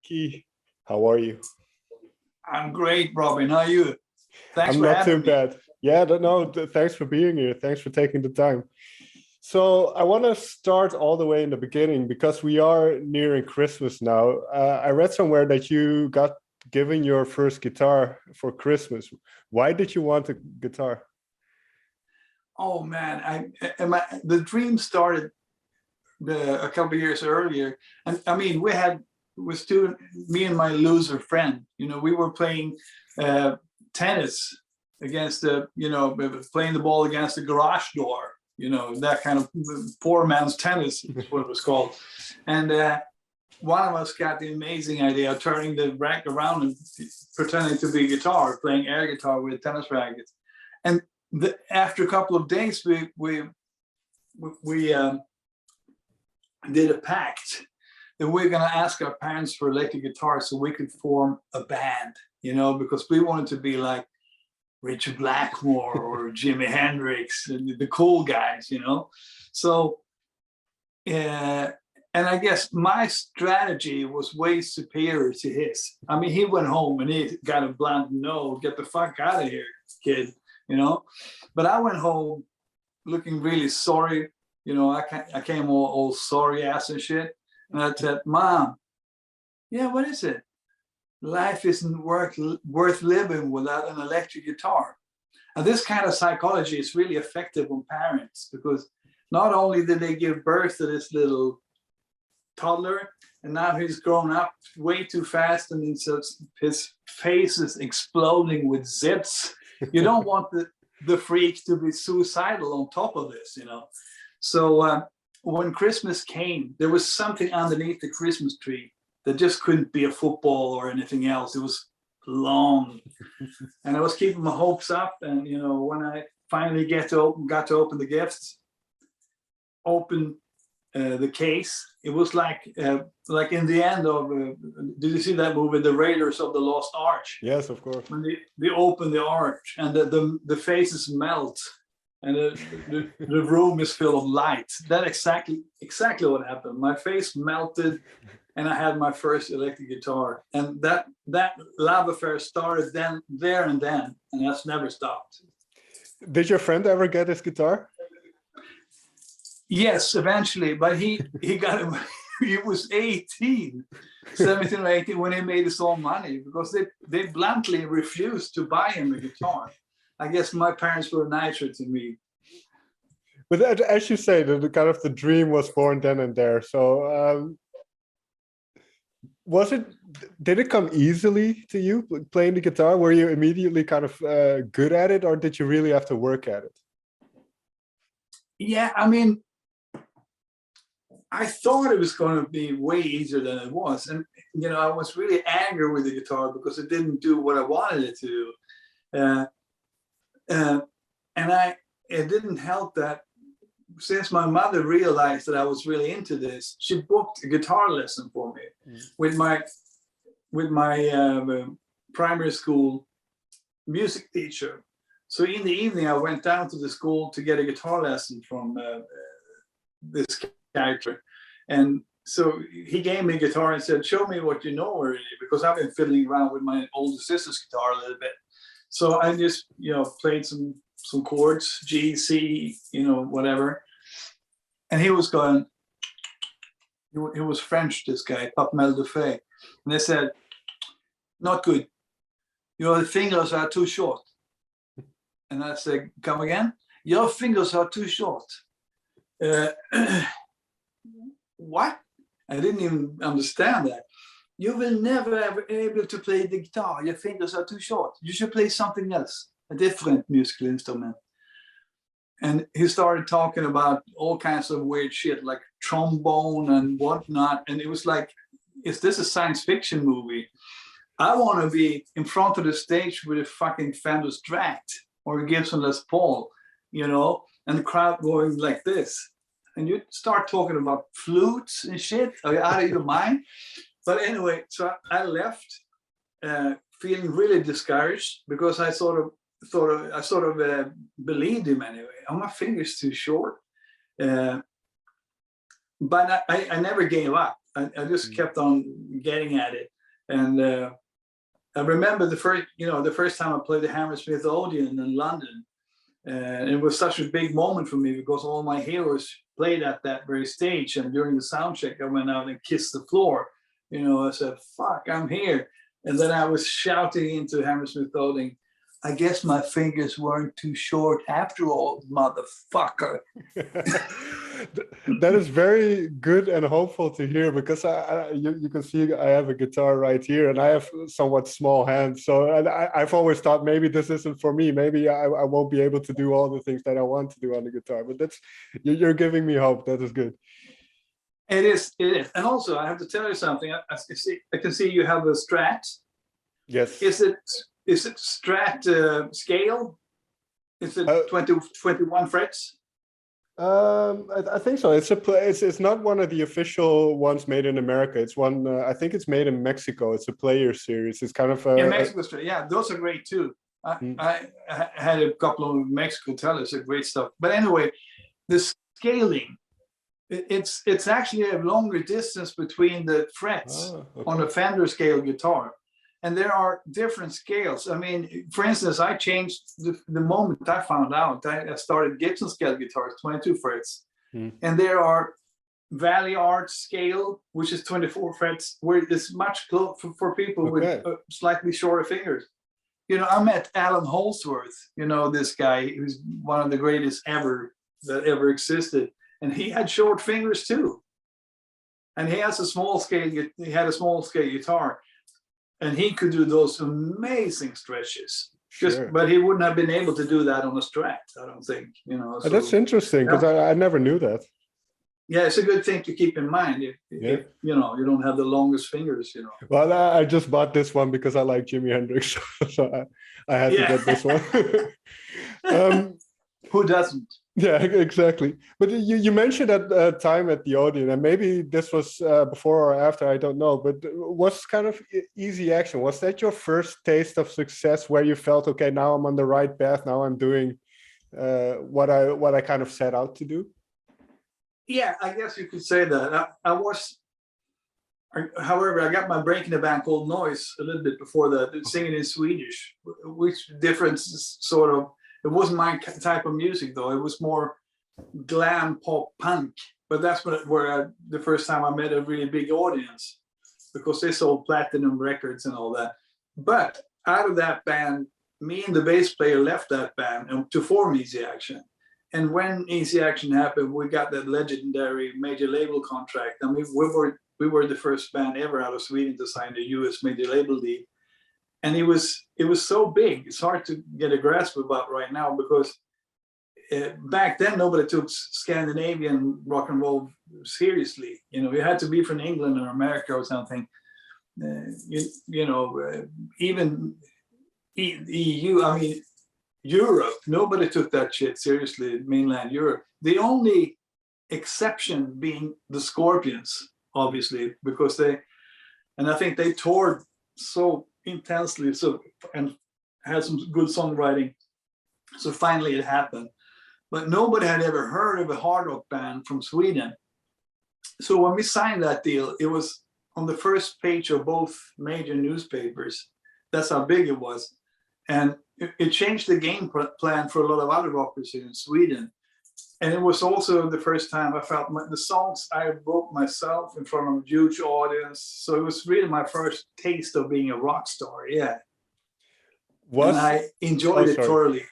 Kee. How are you? I'm great, Robin. How are you? Thanks I'm for not too having me. bad. Yeah, no, thanks for being here. Thanks for taking the time. So I want to start all the way in the beginning because we are nearing Christmas now. I read somewhere that you got given your first guitar for Christmas. Why did you want a guitar? Oh man, the dream started a couple of years earlier, and I mean me and my loser friend. We were playing tennis against playing the ball against the garage door. That kind of poor man's tennis is what it was called. And one of us got the amazing idea of turning the rack around and pretending to be a guitar, playing air guitar with tennis rackets. And after a couple of days, we did a pact that we're going to ask our parents for electric guitars so we could form a band, because we wanted to be like Richard Blackmore or Jimi Hendrix and the cool guys, So, and I guess my strategy was way superior to his. I mean, he went home and he got a blunt no, get the fuck out of here, kid, But I went home looking really sorry. I came all sorry ass and shit. And I said, Mom, yeah, what is it? Life isn't worth living without an electric guitar. And this kind of psychology is really effective on parents because not only did they give birth to this little toddler, and now he's grown up way too fast and his face is exploding with zits. You don't want the freak to be suicidal on top of this, So when Christmas came, there was something underneath the Christmas tree that just couldn't be a football or anything else. It was long. And I was keeping my hopes up. And, when I finally got to open the gifts, open the case, it was like in the end of, did you see that movie, The Raiders of the Lost Arch? Yes, of course. When they open the arch and the faces melt and the room is full of light. That exactly what happened. My face melted and I had my first electric guitar. And that love affair started there and that's never stopped. Did your friend ever get his guitar? Yes, eventually, but he got it. He was 17 or 18 when he made his own money because they bluntly refused to buy him a guitar. I guess my parents were nicer to me. But as you say, the dream was born then and there. So did it come easily to you playing the guitar? Were you immediately kind of good at it, or did you really have to work at it? Yeah, I mean, I thought it was going to be way easier than it was. And, I was really angry with the guitar because it didn't do what I wanted it to do. And it didn't help that since my mother realized that I was really into this, she booked a guitar lesson for me with my primary school music teacher. So in the evening, I went down to the school to get a guitar lesson from this character. And so he gave me a guitar and said, show me what you know already, because I've been fiddling around with my older sister's guitar a little bit. So I just, played some chords, G, C, whatever. And he was going, he was French, this guy, Pape Mel de Fay. And they said, not good. Your fingers are too short. And I said, come again? Your fingers are too short. What? I didn't even understand that. You will never ever be able to play the guitar. Your fingers are too short. You should play something else, a different musical instrument. And he started talking about all kinds of weird shit like trombone and whatnot. And it was like, is this a science fiction movie? I want to be in front of the stage with a fucking Fender Strat or a Gibson Les Paul, and the crowd going like this. And you start talking about flutes and shit. Are you out of your mind? But anyway, so I left feeling really discouraged because I sort of believed him anyway. Oh, my finger's too short. But I never gave up. I just kept on getting at it. And I remember the first time I played the Hammersmith Odeon in London, and it was such a big moment for me because all my heroes played at that very stage. And during the sound check, I went out and kissed the floor. I said, "Fuck, I'm here." And then I was shouting into Hammersmith Odeon, "I guess my fingers weren't too short after all, motherfucker." That is very good and hopeful to hear, because you can see I have a guitar right here and I have somewhat small hands. So I've always thought maybe this isn't for me. Maybe I won't be able to do all the things that I want to do on the guitar. But you're giving me hope. That is good. It is. And also, I have to tell you something. I can see you have a Strat. Yes. Is it Strat scale? Is it 21 frets? I think so. It's not one of the official ones made in America. It's one, I think it's made in Mexico. It's a player series. It's kind of in Mexico. Yeah, those are great too. I had a couple of Mexico tellers, are great stuff. But anyway, the scaling, it's actually a longer distance between the frets on a Fender scale guitar. And there are different scales. I mean, for instance, I changed the moment I found out. I started Gibson scale guitars, 22 frets. And there are Valley Art scale, which is 24 frets, where it's much closer for people with slightly shorter fingers. I met Alan Holsworth, this guy who's one of the greatest that ever existed. And he had short fingers too. And he has a small scale guitar. And he could do those amazing stretches. Sure. But he wouldn't have been able to do that on a Strat, I don't think. So, that's interesting, because I never knew that. Yeah, it's a good thing to keep in mind if you don't have the longest fingers. Well, I just bought this one because I like Jimi Hendrix, so I had to get this one. Who doesn't? Yeah, exactly. But you mentioned that time at the Odeon, and maybe this was before or after, I don't know. But what's kind of Easy Action? Was that your first taste of success, where you felt, okay, now I'm on the right path, now I'm doing what I kind of set out to do? Yeah, I guess you could say that. However, I got my break in a band called Noise a little bit before that, singing in Swedish, which difference is sort of. It wasn't my type of music, though. It was more glam pop punk. But that's the first time I met a really big audience, because they sold platinum records and all that. But out of that band, me and the bass player left that band to form Easy Action. And when Easy Action happened, we got that legendary major label contract. I mean, we were the first band ever out of Sweden to sign the US major label deal. And it was so big, it's hard to get a grasp about right now, because back then nobody took Scandinavian rock and roll seriously. You had to be from England or America or something. Even EU, I mean, Europe, nobody took that shit seriously, mainland Europe. The only exception being the Scorpions, obviously, because I think they toured so intensely, and had some good songwriting, so finally it happened. But nobody had ever heard of a hard rock band from Sweden. So when we signed that deal, it was on the first page of both major newspapers. That's how big it was. And it changed the game plan for a lot of other rockers here in Sweden. And it was also the first time I felt the songs I wrote myself in front of a huge audience. So it was really my first taste of being a rock star. Yeah. And I enjoyed it thoroughly.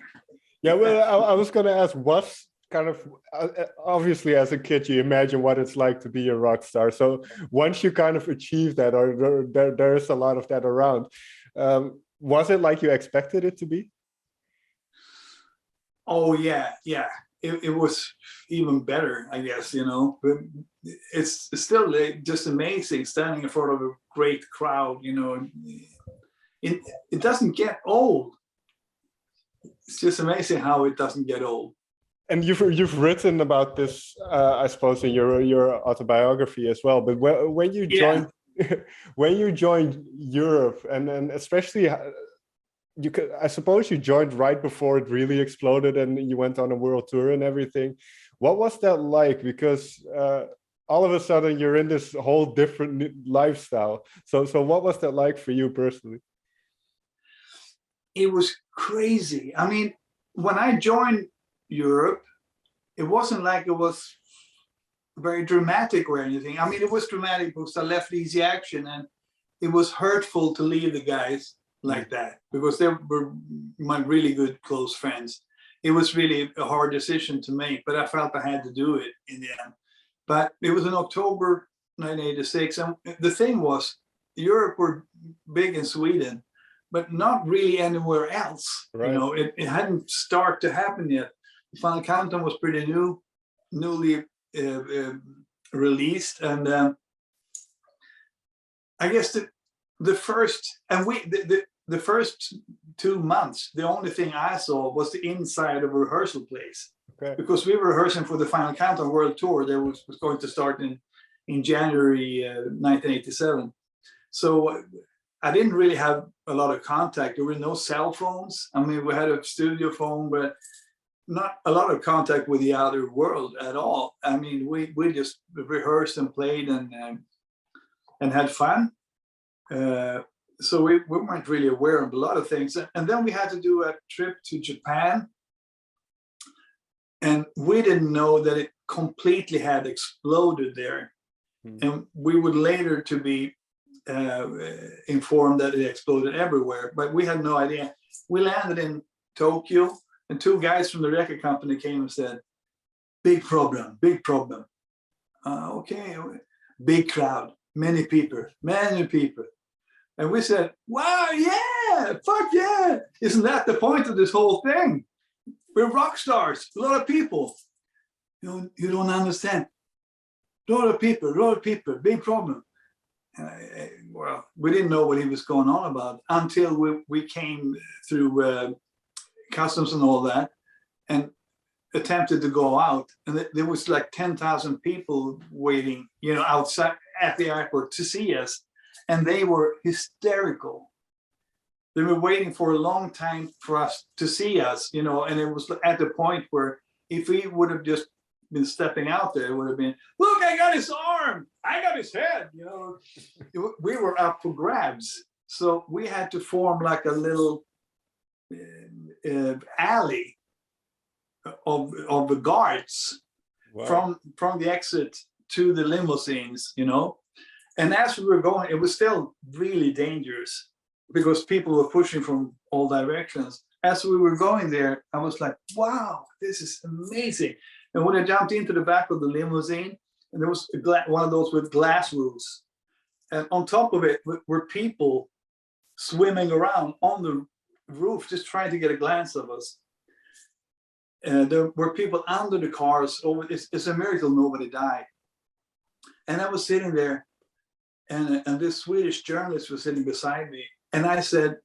Yeah, well, I was going to ask, what's kind of, obviously as a kid, you imagine what it's like to be a rock star. So once you kind of achieve that, or there's a lot of that around, was it like you expected it to be? Oh, yeah. It was even better, I guess, But it's still just amazing standing in front of a great crowd, It doesn't get old. It's just amazing how it doesn't get old. And you've written about this, I suppose, in your autobiography as well. But when you joined, when you joined Europe, and especially, I suppose you joined right before it really exploded, and you went on a world tour and everything. What was that like? Because all of a sudden you're in this whole different lifestyle. So what was that like for you personally? It was crazy. I mean, when I joined Europe, it wasn't like it was very dramatic or anything. I mean, it was dramatic because I left Easy Action, and it was hurtful to leave the guys like that because they were my really good close friends. It was really a hard decision to make, but I felt I had to do it in the end. But it was in October 1986, and the thing was, Europe were big in Sweden, but not really anywhere else. Right. You know, it hadn't started to happen yet. The Final Countdown was pretty newly released, and I guess the first first 2 months, the only thing I saw was the inside of a rehearsal place. Okay. Because we were rehearsing for the Final Countdown World Tour that was going to start in January 1987. So I didn't really have a lot of contact. There were no cell phones. I mean, we had a studio phone, but not a lot of contact with the outer world at all. I mean, we just rehearsed and played and had fun. So we weren't really aware of a lot of things. And then we had to do a trip to Japan. And we didn't know that it completely had exploded there. And we would later to be informed that it exploded everywhere, but we had no idea. We landed in Tokyo, and 2 guys from the record company came and said, big problem. Okay, big crowd, many people. And we said, wow, yeah, fuck yeah. Isn't that the point of this whole thing? We're rock stars, a lot of people. You don't understand. A lot of people, big problem. Well, we didn't know what he was going on about until we came through customs and all that and attempted to go out. And there was like 10,000 people waiting, you know, outside at the airport to see us. And they were hysterical. They were waiting for a long time for us to see us, you know, and it was at the point where if we would have just been stepping out there, it would have been, look, I got his arm, I got his head, you know. We were up for grabs. So we had to form like a little alley of the guards. Wow. from the exit to the limousines, you know. And as we were going, it was still really dangerous because people were pushing from all directions. As we were going there, I was like, wow, this is amazing. And when I jumped into the back of the limousine, and there was one of those with glass roofs, and on top of it were people swimming around on the roof, just trying to get a glance of us. And there were people under the cars. Oh, it's a miracle nobody died. And I was sitting there, and this Swedish journalist was sitting beside me, and I said,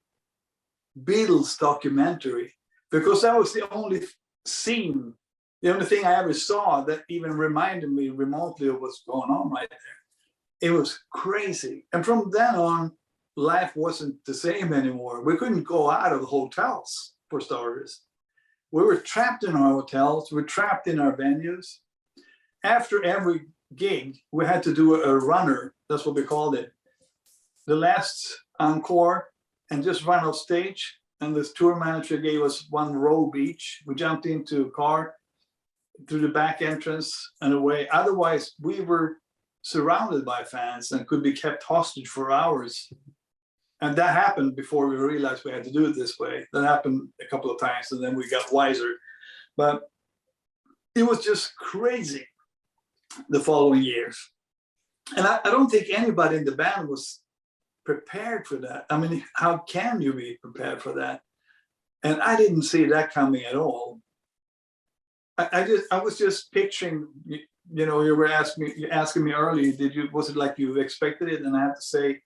Beatles documentary, because that was the only scene, the only thing I ever saw that even reminded me remotely of what's going on right there. It was crazy. And from then on, life wasn't the same anymore. We couldn't go out of the hotels, for starters. We were trapped in our hotels. We were trapped in our venues. After every gig, we had to do a runner. That's what we called it. The last encore, and just run off stage. And this tour manager gave us one robe each. We jumped into a car through the back entrance and away. Otherwise, we were surrounded by fans and could be kept hostage for hours. And that happened before we realized we had to do it this way. That happened a couple of times, and then we got wiser. But it was just crazy the following years. And I don't think anybody in the band was prepared for that. I mean, how can you be prepared for that? And I didn't see that coming at all. I was just picturing, you know, you were asking me earlier, was it like you expected it? And I have to say,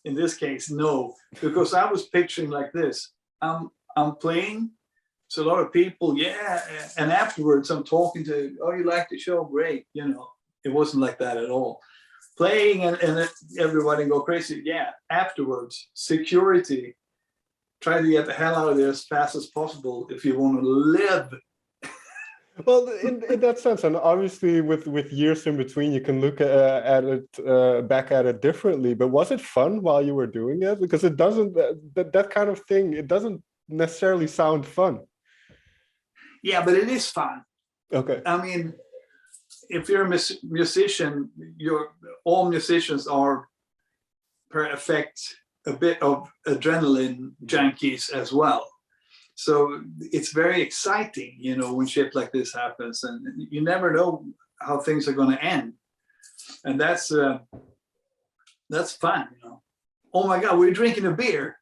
in this case, no, because I was picturing like this. I'm playing, so a lot of people, yeah, and afterwards I'm talking to, oh, you like the show? Great, you know. It wasn't like that at all. Playing and everybody go crazy. Yeah, afterwards, security, try to get the hell out of there as fast as possible if you want to live. Well, in that sense, and obviously with years in between, you can look at it back at it differently. But was it fun while you were doing it? Because it doesn't that kind of thing. It doesn't necessarily sound fun. Yeah, but it is fun. Okay. I mean, if you're a musician, all musicians are per effect a bit of adrenaline junkies as well. So it's very exciting, you know, when shit like this happens, and you never know how things are going to end, and that's fun, you know. Oh my God, we're drinking a beer.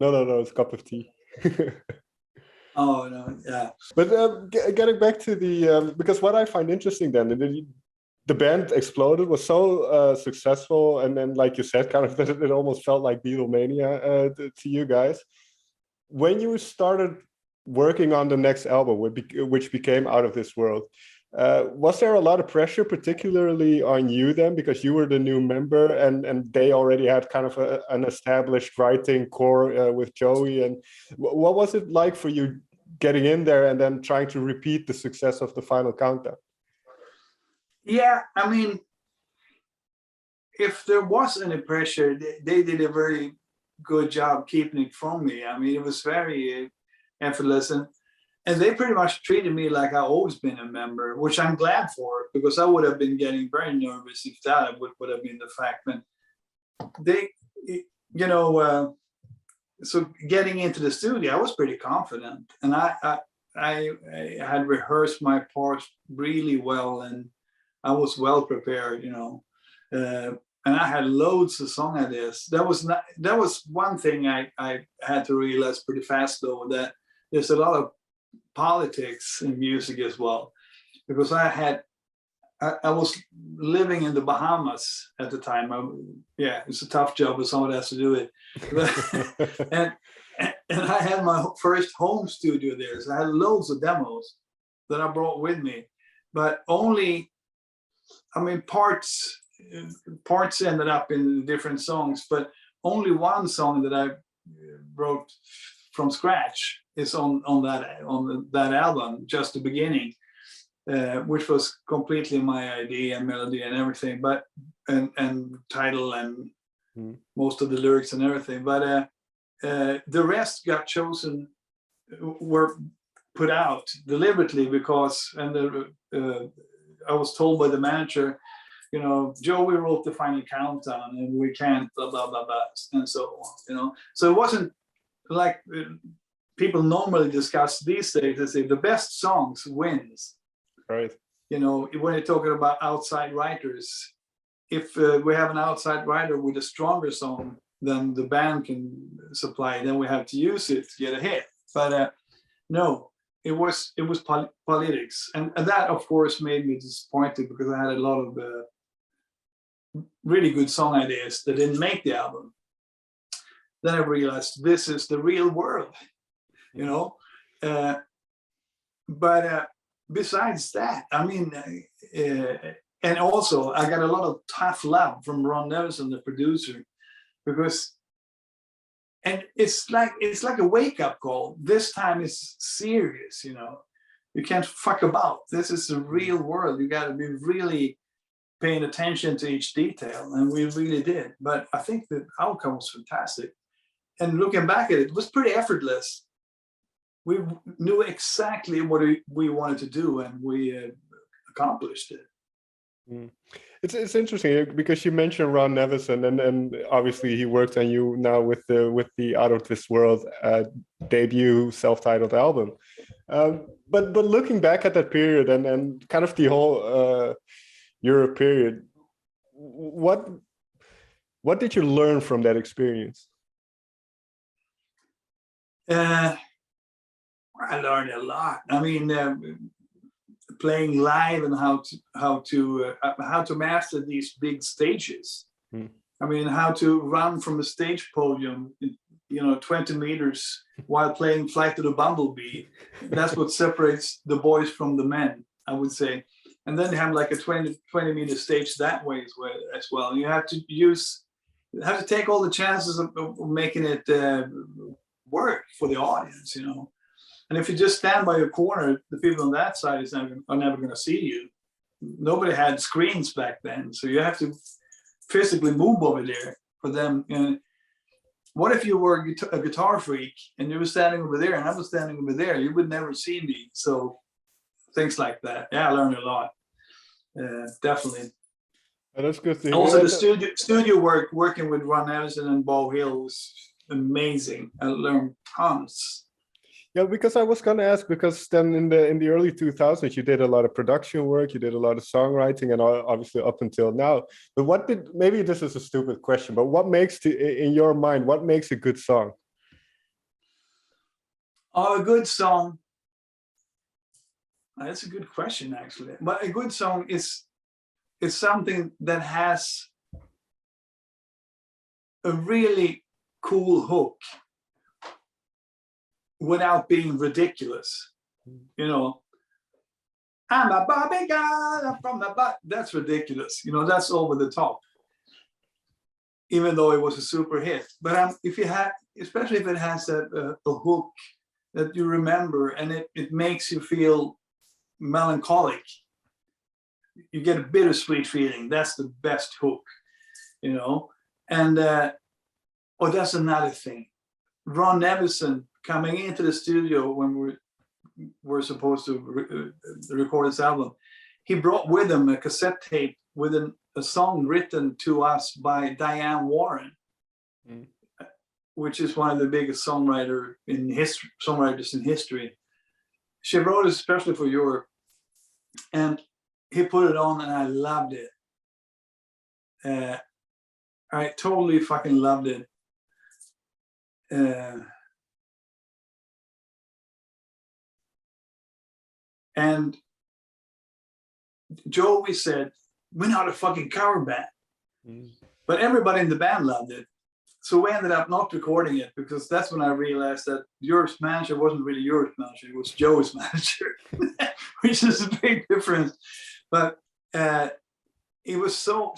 No, it's a cup of tea. Oh no, yeah. But getting back to the because what I find interesting then, the band exploded, was so successful, and then like you said, kind of it almost felt like Beatlemania to you guys. When you started working on the next album, which became Out of This World, was there a lot of pressure, particularly on you then, because you were the new member, and they already had kind of an established writing core with Joey? And what was it like for you getting in there and then trying to repeat the success of the Final Countdown? Yeah, I mean, if there was any pressure, they did a very good job keeping it from me. I mean, it was very effortless, and they pretty much treated me like I've always been a member, which I'm glad for, because I would have been getting very nervous if that would have been the fact. But they, you know, so getting into the studio, I was pretty confident, and I had rehearsed my parts really well, and I was well prepared, you know. And I had loads of song ideas. That was one thing I had to realize pretty fast, though, that there's a lot of politics in music as well, because I was living in the Bahamas at the time. It's a tough job, but someone has to do it. and I had my first home studio there, so I had loads of demos that I brought with me, but only, I mean, parts ended up in different songs, but only one song that I wrote from scratch is on that album, just the beginning, which was completely my idea and melody and everything, but and title and most of the lyrics and everything. But the rest got chosen, were put out deliberately, because I was told by the manager, you know, Joey wrote the Final Countdown and we can't blah blah blah blah and so on, you know. So it wasn't like people normally discuss these days. They say the best songs wins, right? You know, when you're talking about outside writers, if we have an outside writer with a stronger song than the band can supply, then we have to use it to get a hit. But no, it was politics, and that of course made me disappointed, because I had a lot of really good song ideas that didn't make the album. Then I realized this is the real world, you know. But besides that, I mean, and also I got a lot of tough love from Ron Nevison, the producer, because, and it's like a wake-up call. This time it's serious, you know. You can't fuck about. This is the real world. You got to be really paying attention to each detail, and we really did. But I think the outcome was fantastic. And looking back at it, it was pretty effortless. We knew exactly what we wanted to do, and we accomplished it. It's interesting because you mentioned Ron Nevison, and obviously he worked on you now with the Out of This World debut self-titled album. But looking back at that period and kind of the whole Europe period, what did you learn from that experience? I learned a lot. I mean, playing live and how to master these big stages. I mean, how to run from a stage podium, you know, 20 meters while playing Flight of the Bumblebee. That's what separates the boys from the men, I would say. And then you have like a 20 meter stage that way as well. You have to take all the chances of making it work for the audience, you know. And if you just stand by your corner, the people on that side are never going to see you. Nobody had screens back then, so you have to physically move over there for them. And what if you were a guitar freak and you were standing over there and I was standing over there? You would never see me. So things like that. Yeah, I learned a lot. Definitely. And that's good to hear. Also, the studio work, working with Ron Evison and Bo Hill was amazing. I learned tons. Yeah, because I was gonna ask, because then in the early 2000s, you did a lot of production work, you did a lot of songwriting, and obviously up until now. But maybe this is a stupid question, but what makes, in your mind, what makes a good song? Oh, a good song. That's a good question, actually. But a good song is something that has a really cool hook without being ridiculous. You know, I'm a Bobby girl from the butt. That's ridiculous. You know, that's over the top. Even though it was a super hit. But especially if it has a hook that you remember and it makes you feel melancholic. You get a bittersweet feeling. That's the best hook, you know. And that's another thing. Ron Evison coming into the studio when we were supposed to record this album, he brought with him a cassette tape with a song written to us by Diane Warren, which is one of the biggest songwriters in history. She wrote it especially for Europe, and he put it on, and I loved it. I totally fucking loved it. And Joey said, we're not a fucking cover band. But everybody in the band loved it. So we ended up not recording it, because that's when I realized that Europe's manager wasn't really Europe's manager, it was Joey's manager, which is a big difference. But it was so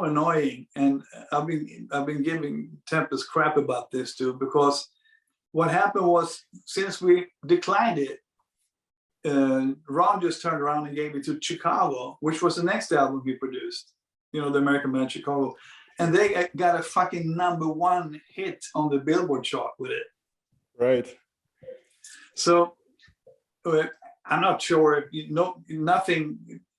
annoying, and I've been giving Tempest crap about this too, because what happened was, since we declined it, Ron just turned around and gave it to Chicago, which was the next album he produced, you know, the American band Chicago, and they got a fucking #1 hit on the Billboard chart with it. Right. So I'm not sure.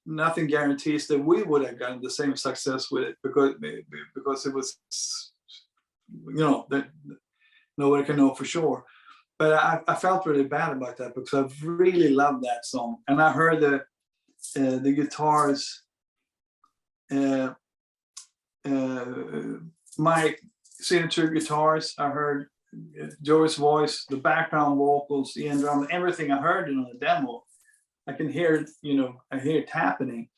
Nothing guarantees that we would have gotten the same success with it, because it was, you know, that nobody can know for sure. But I felt really bad about that, because I really loved that song, and I heard the guitars, my signature guitars. I heard Joey's voice, the background vocals, the end drum, everything. I heard it on the demo. I can hear it, you know, I hear it happening.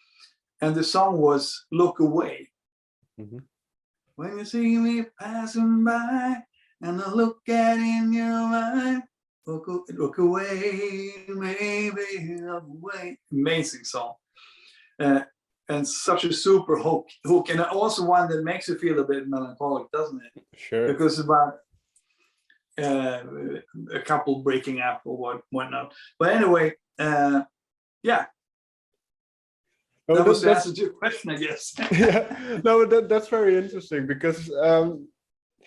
And the song was "Look Away." When you see me passing by, and I look at in your eye, look away, maybe look away. Amazing song. And such a super hook, and also one that makes you feel a bit melancholic, doesn't it? Sure. Because it's about a couple breaking up or whatnot. But anyway, yeah. That was the answer to your question, I guess. Yeah, no, that's very interesting, because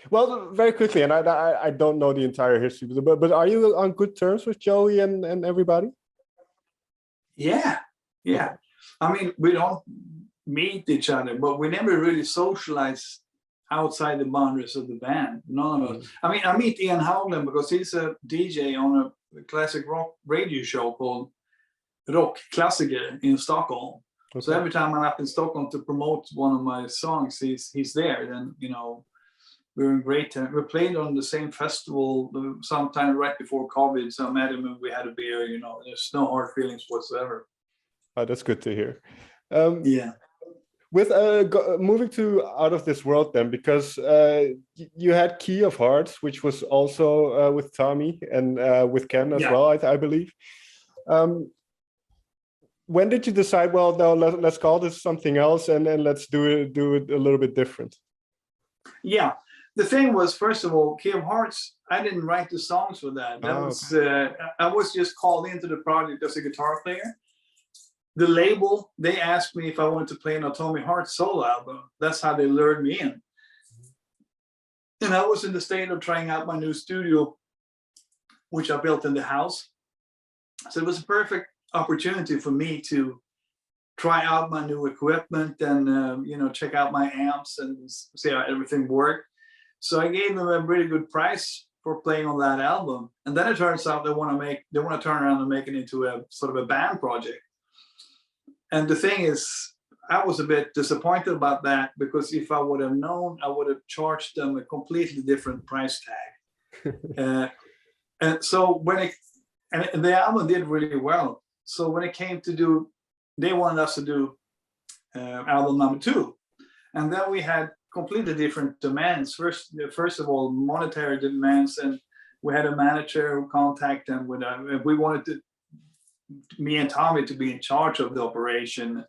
well, very quickly, and I don't know the entire history, but are you on good terms with Joey and everybody? Yeah. I mean, we don't meet each other, but we never really socialize outside the boundaries of the band. None of us. I mean, I meet Ian Howland because he's a DJ on a classic rock radio show called Rock Klassiker in Stockholm. Okay. So every time I'm up in Stockholm to promote one of my songs, he's there. Then, you know, we're in great time. We played on the same festival sometime right before COVID. So I met him and we had a beer. You know, there's no hard feelings whatsoever. Oh, that's good to hear. Yeah. With moving to Out of This World then, because you had Key of Hearts, which was also with Tommy and with Ken as well, I believe. When did you decide, well, no, let's call this something else, and let's do it a little bit different? Yeah, the thing was, first of all, Key of Hearts, I didn't write the songs for that. I was just called into the project as a guitar player. The label, they asked me if I wanted to play an Atomic Heart solo album. That's how they lured me in. And I was in the state of trying out my new studio, which I built in the house. So it was a perfect opportunity for me to try out my new equipment and check out my amps and see how everything worked. So I gave them a really good price for playing on that album. And then it turns out they want to turn around and make it into a sort of a band project. And the thing is, I was a bit disappointed about that, because if I would have known, I would have charged them a completely different price tag. And so and the album did really well. So when it came to they wanted us to do album number 2. And then we had completely different demands. First of all, monetary demands, and we had a manager who contacted them with we wanted me and Tommy to be in charge of the operation.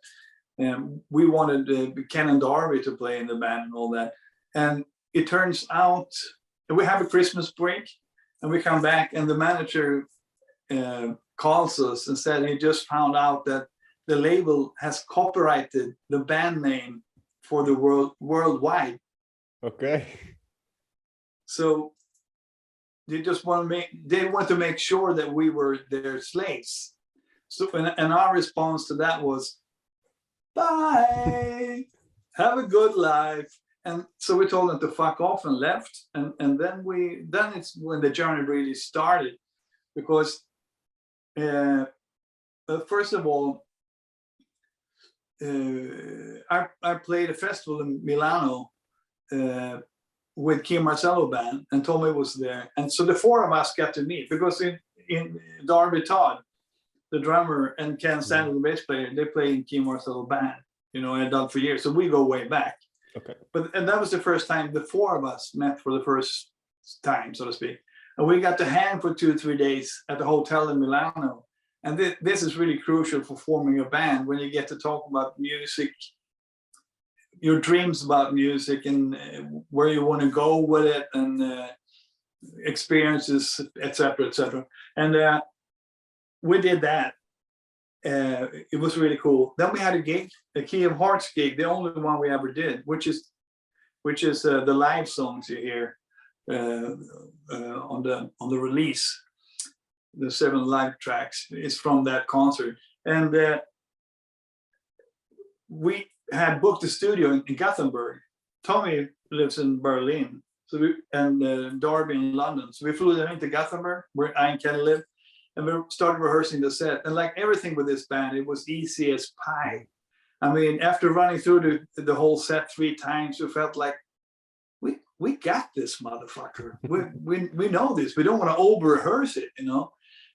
And we wanted Ken and Darby to play in the band and all that. And it turns out we have a Christmas break, and we come back, and the manager calls us and said he just found out that the label has copyrighted the band name for the worldwide. Okay. So they just want to make sure that we were their slaves. So and our response to that was, bye, have a good life. And so we told them to fuck off and left. And then it's when the journey really started, because first of all, I played a festival in Milano with Kee Marcello band, and Tommy was there. And so the 4 of us got to meet, because in Darby Todd, the drummer, and Ken Sandler, the bass player, they play in Kee Marcello band, I had done for years. So we go way back. Okay. And that was the first time the 4 of us met for the first time, so to speak. And we got to hang for 2-3 days at the hotel in Milano. And this is really crucial for forming a band, when you get to talk about music, your dreams about music, and where you want to go with it, and experiences, etc., etc. And we did that. It was really cool. Then we had a gig, a Key of Hearts gig, the only one we ever did, which is the live songs you hear on the release. The 7 live tracks is from that concert. And we had booked a studio in Gothenburg. Tommy lives in Berlin, and Darby in London. So we flew them into Gothenburg, where I and Kenny live, and we started rehearsing the set. And like everything with this band, it was easy as pie. I mean, after running through the whole set 3 times, we felt like, we got this, motherfucker. We know this. We don't want to over-rehearse it,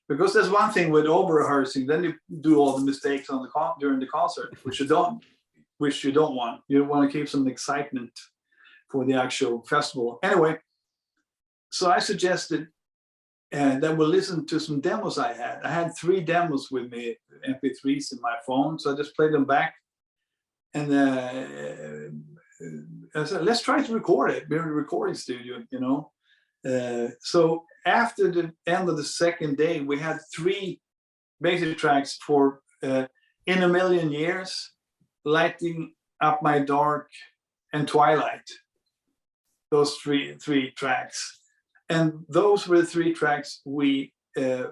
because there's one thing with over-rehearsing, then you do all the mistakes during the concert, which you don't want. You want to keep some excitement for the actual festival. Anyway, so I suggested that we'll listen to some demos I had. I had 3 demos with me, MP3s in my phone, so I just played them back. And I said, let's try to record it. We're in a recording studio, So after the end of the second day, we had 3 basic tracks for In a Million Years, Lighting Up My Dark, and Twilight. Those three tracks. And those were the 3 tracks we ended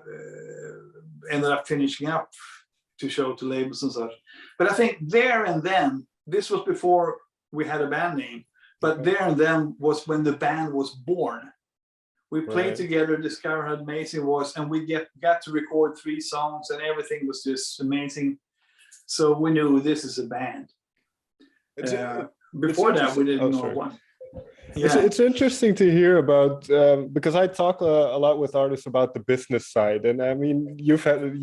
up finishing up to show to labels and such. But I think there and then, this was before we had a band name, but there and then was when the band was born. We played together, discovered how amazing it was, and we got to record 3 songs, and everything was just amazing. So we knew this is a band. Before that, we didn't know one. Yeah. It's interesting to hear about, because I talk a lot with artists about the business side, and I mean, you've had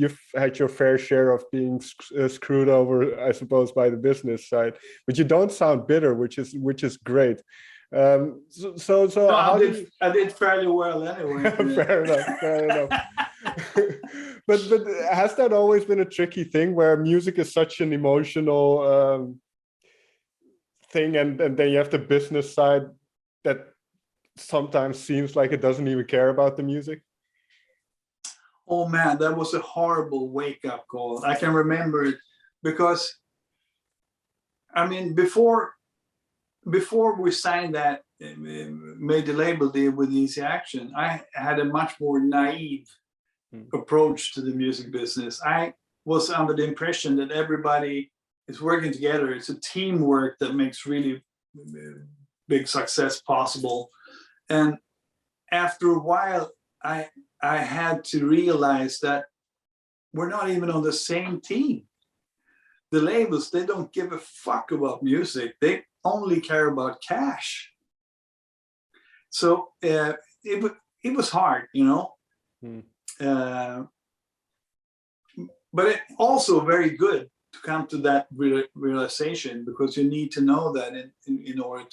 your fair share of being screwed over, I suppose, by the business side, but you don't sound bitter, which is great. No, I did fairly well anyway. Fair enough. But has that always been a tricky thing, where music is such an emotional thing, and then you have the business side that sometimes seems like it doesn't even care about the music? Oh man, that was a horrible wake-up call. I can remember it because, I mean, before we signed that, made the label deal with Easy Action, I had a much more naive approach to the music business. I was under the impression that everybody is working together. It's a teamwork that makes really big success possible. And after a while, I had to realize that we're not even on the same team. The labels, they don't give a fuck about music. They only care about cash. So it was hard, you know. But it also very good to come to that realization, because you need to know that in order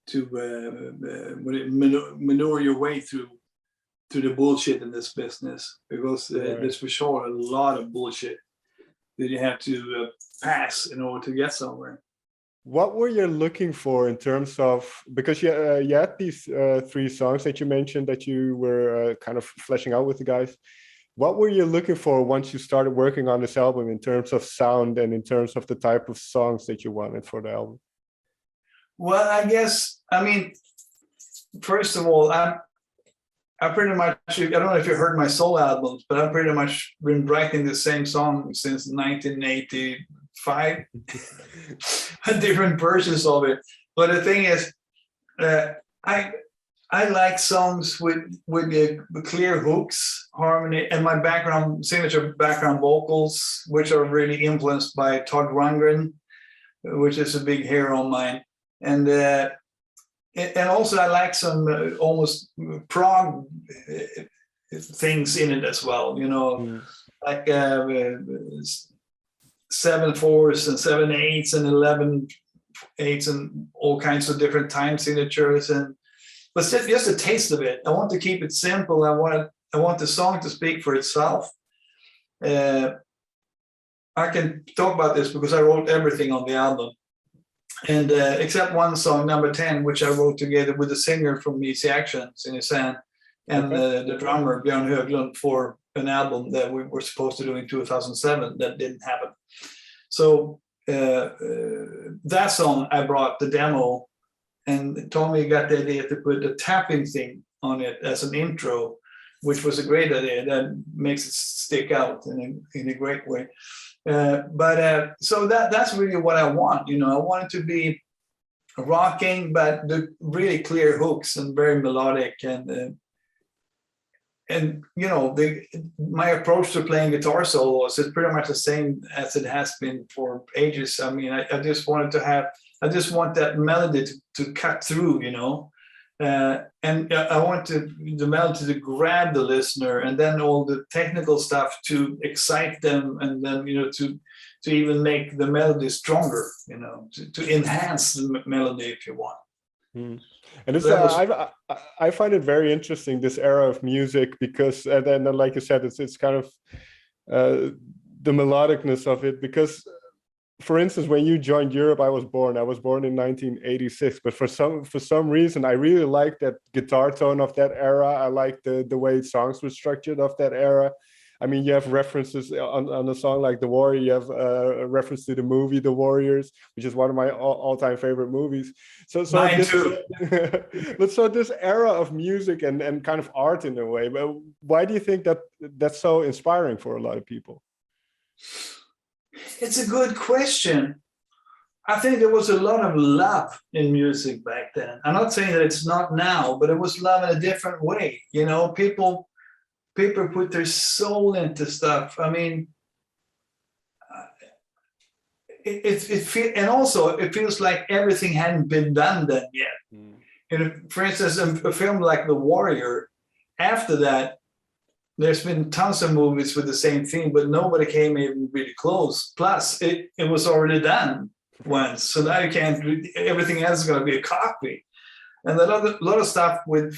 to maneuver your way through the bullshit in this business, because there's for sure a lot of bullshit that you have to pass in order to get somewhere. What were you looking for in terms of, because you had these 3 songs that you mentioned that you were kind of fleshing out with the guys. What were you looking for once you started working on this album in terms of sound and in terms of the type of songs that you wanted for the album? Well, I guess, I mean, first of all, I pretty much, I don't know if you heard my solo albums, but I've pretty much been writing the same song since 1985, different versions of it. But the thing is, I like songs with clear hooks, harmony, and my signature background vocals, which are really influenced by Todd Rundgren, which is a big hero of mine. And also I like some almost prog things in it as well, you know, like 7/4s and 7/8s and 11/8s and all kinds of different time signatures. But just a taste of it. I want to keep it simple. I want the song to speak for itself. I can talk about this because I wrote everything on the album. And except one song, number 10, which I wrote together with the singer from Easy Action, Sinne, and the drummer, Björn Höglund, for an album that we were supposed to do in 2007 that didn't happen. So that song, I brought the demo, and Tommy got the idea to put a tapping thing on it as an intro, which was a great idea. That makes it stick out in a great way. So that's really what I want. You know, I want it to be rocking, but the really clear hooks and very melodic, and you know, my approach to playing guitar solos is pretty much the same as it has been for ages. I mean, I just want that melody to cut through, you know, and I want the melody to grab the listener, and then all the technical stuff to excite them, and then, you know, to even make the melody stronger, you know, to enhance the melody if you want. And it's, I find it very interesting, this era of music, because then, like you said, it's kind of the melodicness of it. Because, for instance, when you joined Europe, I was born in 1986, but for some reason, I really like that guitar tone of that era. I like the way songs were structured of that era. I mean, you have references on a song like The Warrior. You have a reference to the movie The Warriors, which is one of my all-time favorite movies. So Mine this, too. but so this era of music and kind of art in a way, but why do you think that that's so inspiring for a lot of people? It's a good question. I think there was a lot of love in music back then. I'm not saying that it's not now, but it was love in a different way. You know, people put their soul into stuff. I mean, and also it feels like everything hadn't been done then yet. You know, for instance, a film like The Warrior, after that, there's been tons of movies with the same theme, but nobody came even really close. Plus, it was already done once, so now you can't. Everything else is going to be a copy. And a lot of stuff with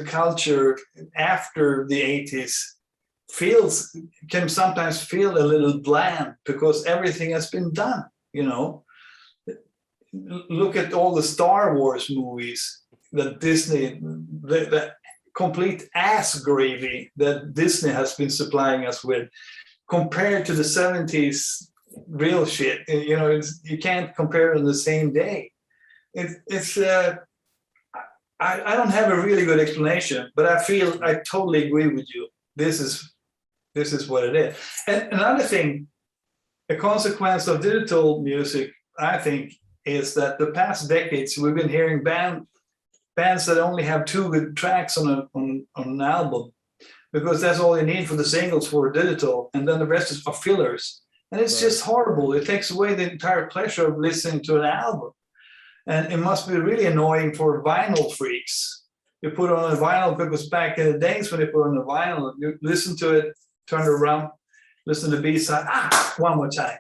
culture after the 80s can sometimes feel a little bland because everything has been done. You know, look at all the Star Wars movies. that Disney, the complete ass gravy that Disney has been supplying us with, compared to the 70s real shit. You know, you can't compare it on the same day. I don't have a really good explanation, but I feel I totally agree with you. This is what it is. And another thing, a consequence of digital music, I think, is that the past decades we've been hearing bands that only have 2 good tracks on an album, because that's all you need for the singles for digital, and then the rest are fillers. And it's just horrible. It takes away the entire pleasure of listening to an album. And it must be really annoying for vinyl freaks. You put on a vinyl, because back in the days when they put on a vinyl, you listen to it, turn it around, listen to the B-side, one more time.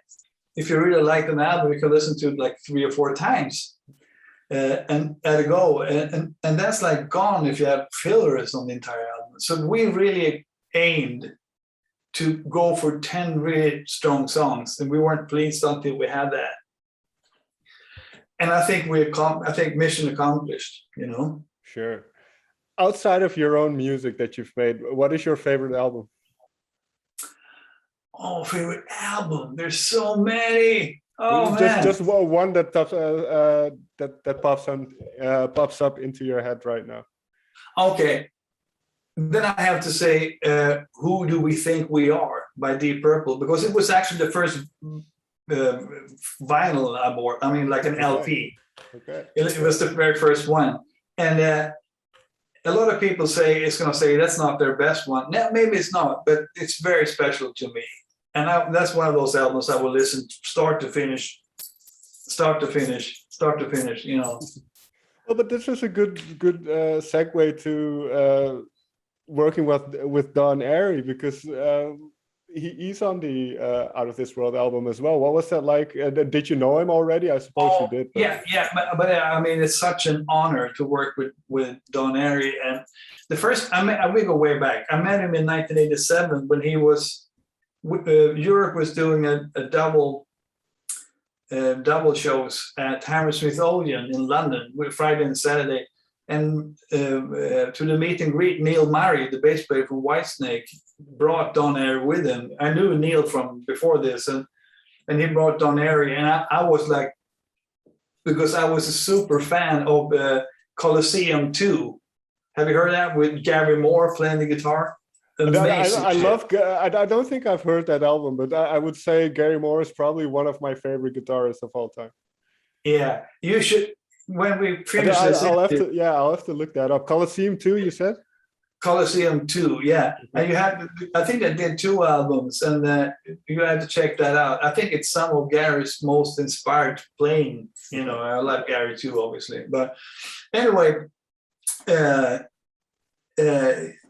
If you really like an album, you can listen to it like 3 or 4 times and let it go. And that's like gone if you have fillers on the entire album. So we really aimed to go for 10 really strong songs, and we weren't pleased until we had that. And I think mission accomplished, you know? Sure. Outside of your own music that you've made, what is your favorite album? Oh, favorite album. There's so many. Oh, man. Just one that pops up into your head right now. Okay. Then I have to say, Who Do We Think We Are by Deep Purple, because it was actually the first vinyl I bought. I mean, like an LP. Okay. It was the very first one. And a lot of people say that's not their best one. No, maybe it's not, but it's very special to me. And that's one of those albums I will listen start to finish, you know. Well, but this is a good segue to working with Don Henley, because he's on the Out of This World album as well. What was that like? Did you know him already? I suppose you did. But... Yeah. But I mean, it's such an honor to work with Don Henley. And the first, we go way back. I met him in 1987 when he was, Europe was doing a double shows at Hammersmith Odeon in London, Friday and Saturday. And to the meet and greet, Neil Murray, the bass player from Whitesnake, brought Don Henley with him. I knew Neil from before this, and he brought Don Henley, and I was like, because I was a super fan of Colosseum II. Have you heard that, with Gary Moore playing the guitar? I don't think I've heard that album, but I would say Gary Moore is probably one of my favorite guitarists of all time. Yeah, you should. When we finish this, I'll have to look that up. Colosseum II, you said? Colosseum II, yeah. And I think I did 2 albums, and you had to check that out. I think it's some of Gary's most inspired playing. You know, I love Gary too, obviously. But anyway,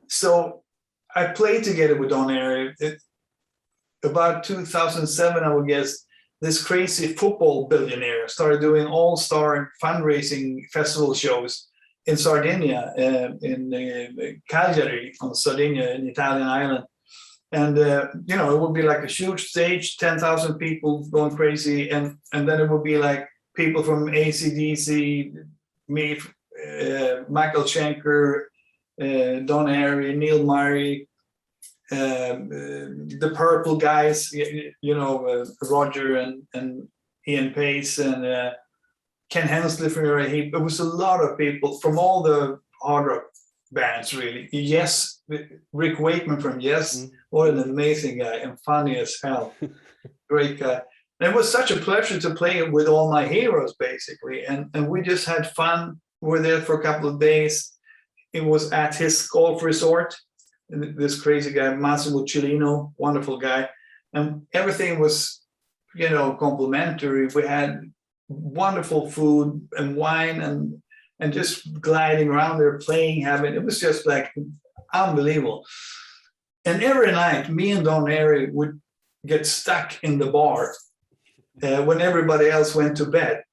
so I played together with Don Henley. About 2007, I would guess. This crazy football billionaire started doing all-star fundraising festival shows in Sardinia, in Cagliari, on Sardinia, an Italian island. And, you know, it would be like a huge stage, 10,000 people going crazy. And then it would be like people from AC/DC, me, Michael Schenker, Don Henley, Neil Murray, the Purple guys, you know, Roger and Ian Pace and Ken Hensley from It was a lot of people from all the hard rock bands, really. Yes, Rick Wakeman from Yes, what an amazing guy and funny as hell. Great guy. And it was such a pleasure to play with all my heroes, basically. And we just had fun. We were there for a couple of days. It was at his golf resort. This crazy guy, Massimo Cellino, wonderful guy. And everything was, you know, complimentary. We had wonderful food and wine and just gliding around there, playing, it was just like unbelievable. And every night, me and Don Henley would get stuck in the bar when everybody else went to bed.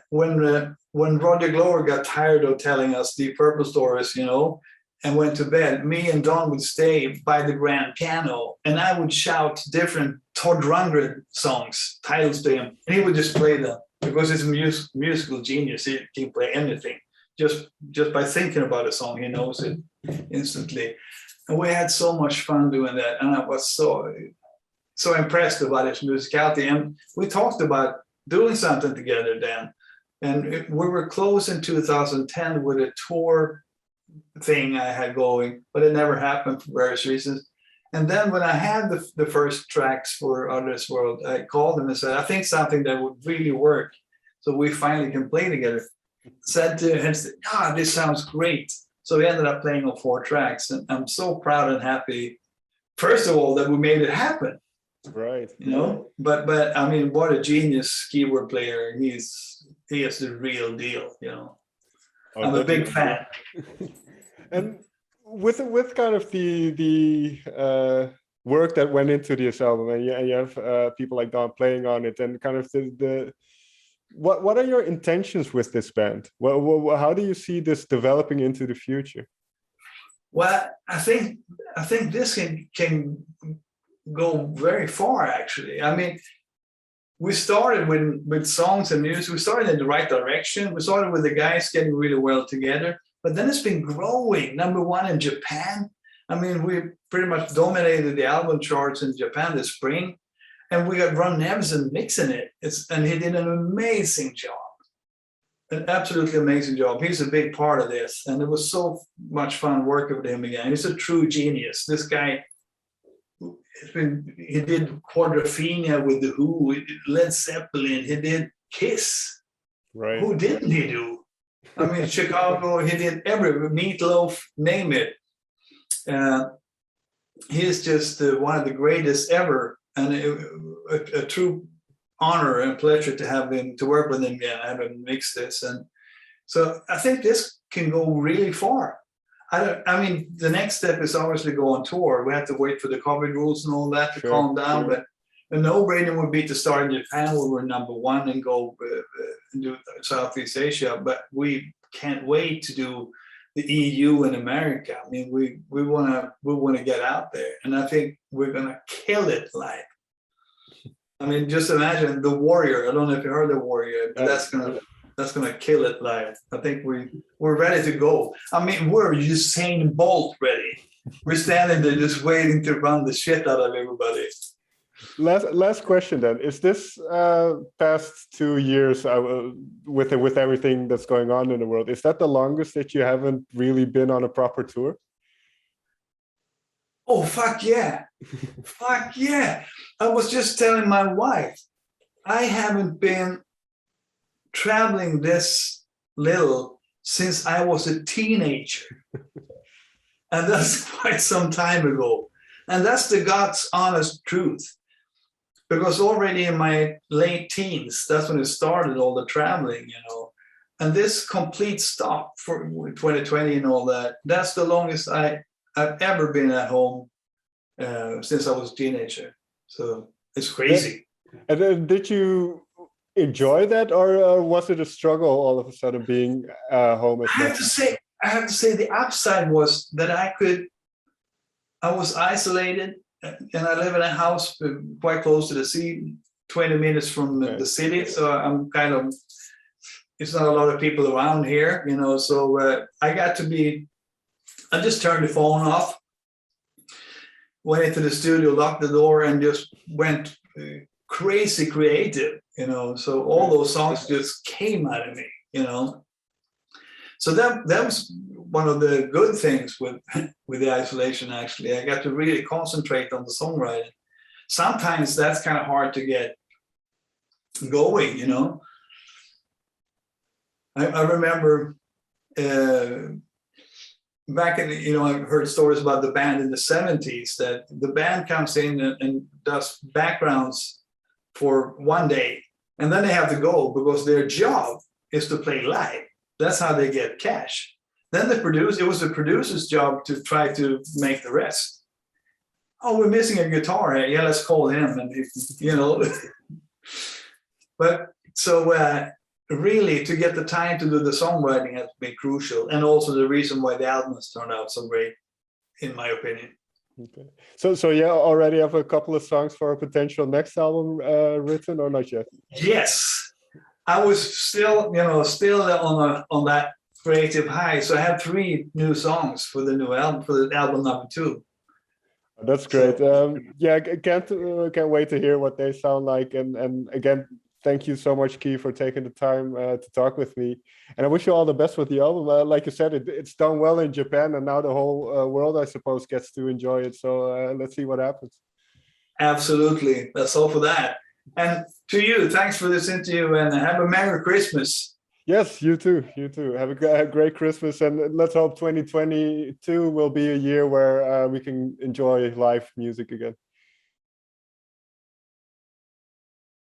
When Roger Glover got tired of telling us the Purple stories, you know, and went to bed, me and Don would stay by the grand piano, and I would shout different Todd Rundgren songs, titles to him, and he would just play them because he's a musical genius. He can play anything. just by thinking about a song, he knows it instantly. And we had so much fun doing that, and I was so impressed about his musicality. And we talked about doing something together then. And we were close in 2010 with a tour thing I had going, but it never happened for various reasons. And then when I had the first tracks for Others World, I called him and said, I think something that would really work, so we finally can play together. Said to him, this sounds great. So we ended up playing on 4 tracks, and I'm so proud and happy, first of all, that we made it happen. Right. You know, but I mean, what a genius keyboard player. He is the real deal, you know. I'm a big fan. And with kind of the work that went into this album, and you have people like Don playing on it, and kind of the what are your intentions with this band? How do you see this developing into the future? Well, I think this can go very far, actually. I mean, we started with songs and music. We started in the right direction. We started with the guys getting really well together, but then it's been growing. #1 in Japan. I mean, we pretty much dominated the album charts in Japan this spring, and we got Ron Nevson mixing it. And he did an amazing job, an absolutely amazing job. He's a big part of this, and it was so much fun working with him again. He's a true genius. This guy, he did Quadrophenia with The Who, Led Zeppelin, he did Kiss. Right. Who didn't he do? I mean, Chicago, he did Meatloaf, name it. He is just one of the greatest ever, and a true honor and pleasure to have him, to work with him again, have him mix this. And so I think this can go really far. I mean, the next step is obviously go on tour. We have to wait for the COVID rules and all that to calm down. Sure. But a no-brainer would be to start in Japan, where we're #1, and go do Southeast Asia. But we can't wait to do the EU and America. I mean, we wanna get out there, and I think we're gonna kill it live. I mean, just imagine The Warrior. I don't know if you heard The Warrior, but that's gonna kill it live. I think we're ready to go. I mean, we're Usain Bolt ready. We're standing there just waiting to run the shit out of everybody. Last question then. Is this past 2 years with everything that's going on in the world, is that the longest that you haven't really been on a proper tour? Oh, fuck yeah. Fuck yeah. I was just telling my wife, I haven't been traveling this little since I was a teenager. And that's quite some time ago. And that's the God's honest truth. Because already in my late teens, that's when it started, all the traveling, you know. And this complete stop for 2020 and all that, that's the longest I've ever been at home since I was a teenager. So it's crazy. And then did you enjoy that, or was it a struggle all of a sudden being home? I have to say the upside was that I was isolated, and I live in a house quite close to the sea, 20 minutes from the city. So I'm kind of, it's not a lot of people around here, you know, so I just turned the phone off, went into the studio, locked the door, and just went crazy creative, you know. So all those songs just came out of me, you know. So that was one of the good things with the isolation, actually. I got to really concentrate on the songwriting. Sometimes that's kind of hard to get going, you know. I remember back in, you know, I've heard stories about the band in the 70s, that the band comes in and does backgrounds for one day, and then they have to go because their job is to play live. That's how they get cash. Then it was the producer's job to try to make the rest. Oh, we're missing a guitar here. Yeah, let's call him. And, you know, but so really to get the time to do the songwriting has been crucial. And also the reason why the album has turned out so great, in my opinion. Okay. So yeah, already have a couple of songs for a potential next album written, or not yet? Yes. I was still on that creative high. So I have 3 new songs for the new album, for the album number 2. That's great. Yeah, I can't wait to hear what they sound like. And again, thank you so much, Kee, for taking the time to talk with me. And I wish you all the best with the album. Like you said, it's done well in Japan, and now the whole world, I suppose, gets to enjoy it. So let's see what happens. Absolutely. That's all for that. And to you, thanks for this interview, and have a Merry Christmas. Yes, you too. You too. Have a great Christmas, and let's hope 2022 will be a year where we can enjoy live music again.